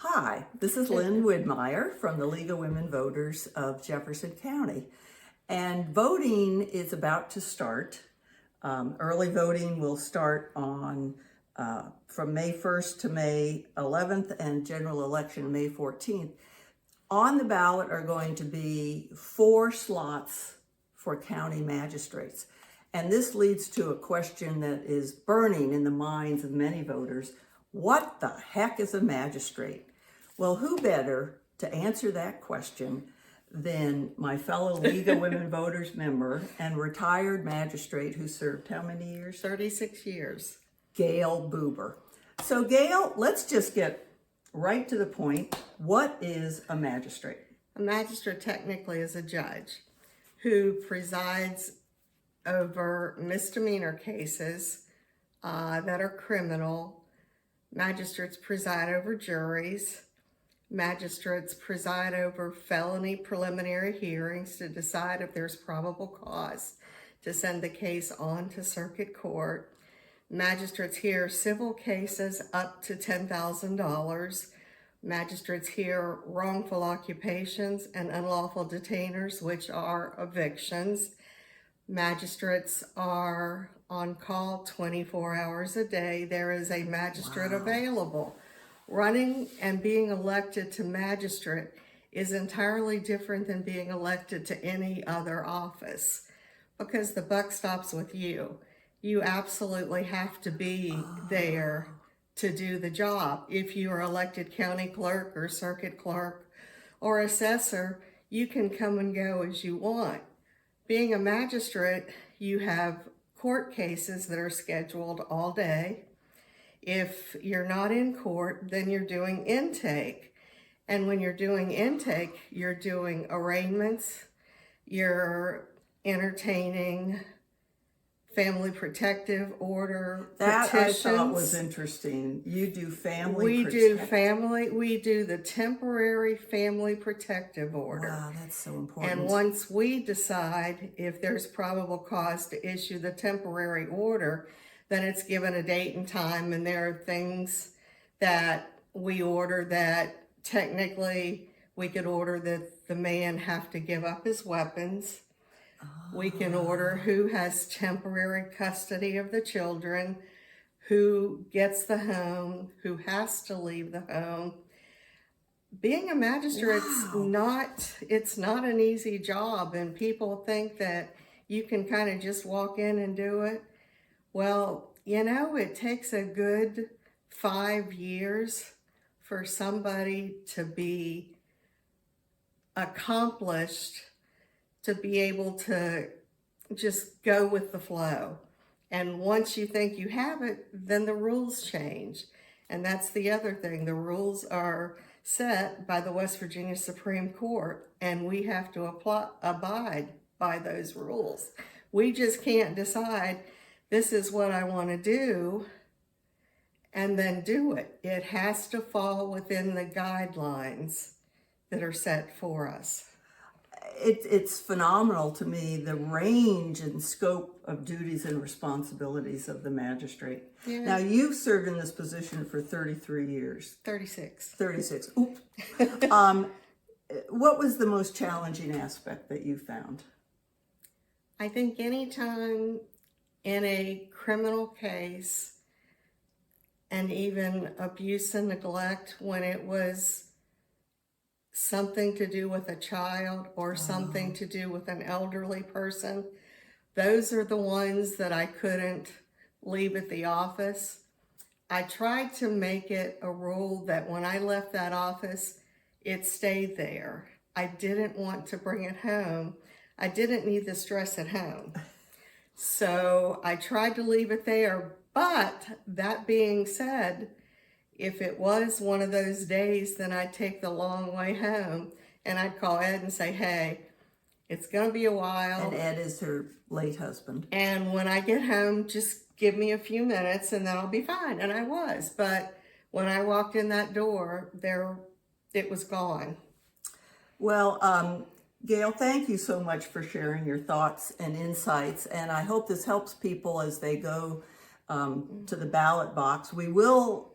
Hi, this is Lynn Widmyer from the League of Women Voters of Jefferson County. And voting is about to start. Early voting will start on from May 1st to May 11th and general election May 14th. On the ballot are going to be 4 slots for county magistrates. And this leads to a question that is burning in the minds of many voters. What the heck is a magistrate? Well, who better to answer that question than my fellow League of Women Voters member and retired magistrate who served how many years? 36 years. Gail Boober. So Gail, let's just get right to the point. What is a magistrate? A magistrate technically is a judge who presides over misdemeanor cases that are criminal. Magistrates preside over juries. Magistrates preside over felony preliminary hearings to decide if there's probable cause to send the case on to circuit court. Magistrates hear civil cases up to $10,000. Magistrates hear wrongful occupations and unlawful detainers, which are evictions. Magistrates are on call 24 hours a day. There is a magistrate available. Running and being elected to magistrate is entirely different than being elected to any other office because the buck stops with you. You absolutely have to be there to do the job. If you are elected county clerk or circuit clerk or assessor, you can come and go as you want. Being a magistrate, you have court cases that are scheduled all day. If you're not in court, then you're doing intake. And when you're doing intake, you're doing arraignments, you're entertaining family protective order That petitions. I thought was interesting. You do family We do the temporary family protective order. Wow, that's so important. And once we decide if there's probable cause to issue the temporary order, then it's given a date and time, and there are things that we order that technically we could order that the man have to give up his weapons. We can order who has temporary custody of the children, who gets the home, who has to leave the home. Being a magistrate, it's not an easy job, and people think that you can kind of just walk in and do it. Well, you know, it takes a good 5 years for somebody to be accomplished, to be able to just go with the flow. And once you think you have it, then the rules change. And that's the other thing. The rules are set by the West Virginia Supreme Court, and we have to abide by those rules. We just can't decide, this is what I want to do, and then do it. It has to fall within the guidelines that are set for us. It's phenomenal to me, the range and scope of duties and responsibilities of the magistrate. Yeah. Now, you've served in this position for 33 years. 36. 36. Oops. What was the most challenging aspect that you found? I think anytime in a criminal case, and even abuse and neglect, when it was something to do with a child or something to do with an elderly person, those are the ones that I couldn't leave at the office. I tried to make it a rule that when I left that office, it stayed there. I didn't want to bring it home. I didn't need the stress at home. So I tried to leave it there, but that being said, if it was one of those days, then I'd take the long way home and I'd call Ed and say, hey, it's going to be a while. And Ed is her late husband. And when I get home, just give me a few minutes and then I'll be fine. And I was, but when I walked in that door, it was gone. Well, Gail, thank you so much for sharing your thoughts and insights. And I hope this helps people as they go to the ballot box. We will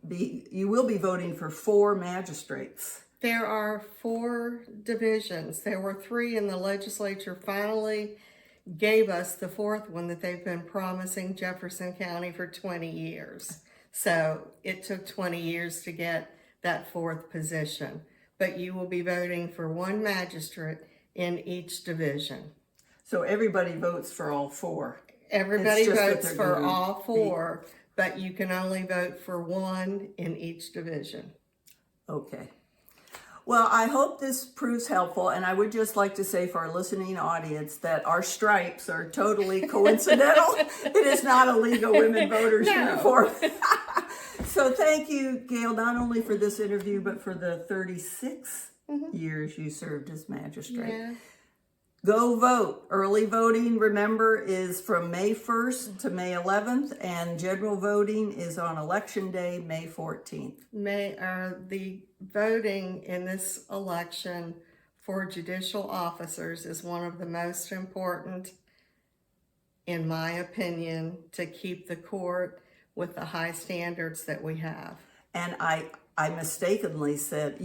you will be voting for 4 magistrates. There are 4 divisions. There were 3, and the legislature finally gave us the 4th one that they've been promising Jefferson County for 20 years. So it took 20 years to get that 4th position. But you will be voting for 1 magistrate in each division. So everybody votes for all 4. Everybody votes for all 4, but you can only vote for 1 in each division. Okay. Well, I hope this proves helpful, and I would just like to say for our listening audience that our stripes are totally coincidental. It is not a League of Women Voters uniform. So thank you, Gail, not only for this interview, but for the 36 years you served as magistrate. Yeah. Go vote. Early voting, remember, is from May 1st to May 11th, and general voting is on Election Day, May 14th. The voting in this election for judicial officers is one of the most important, in my opinion, to keep the court with the high standards that we have. And I mistakenly said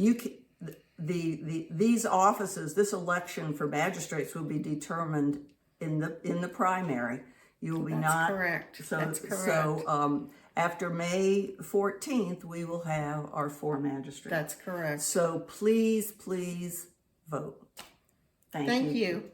these offices, this election for magistrates will be determined in the primary. You will be That's correct. That's correct. So after May 14th, we will have our 4 magistrates. That's correct. So please vote. Thank you. Thank you.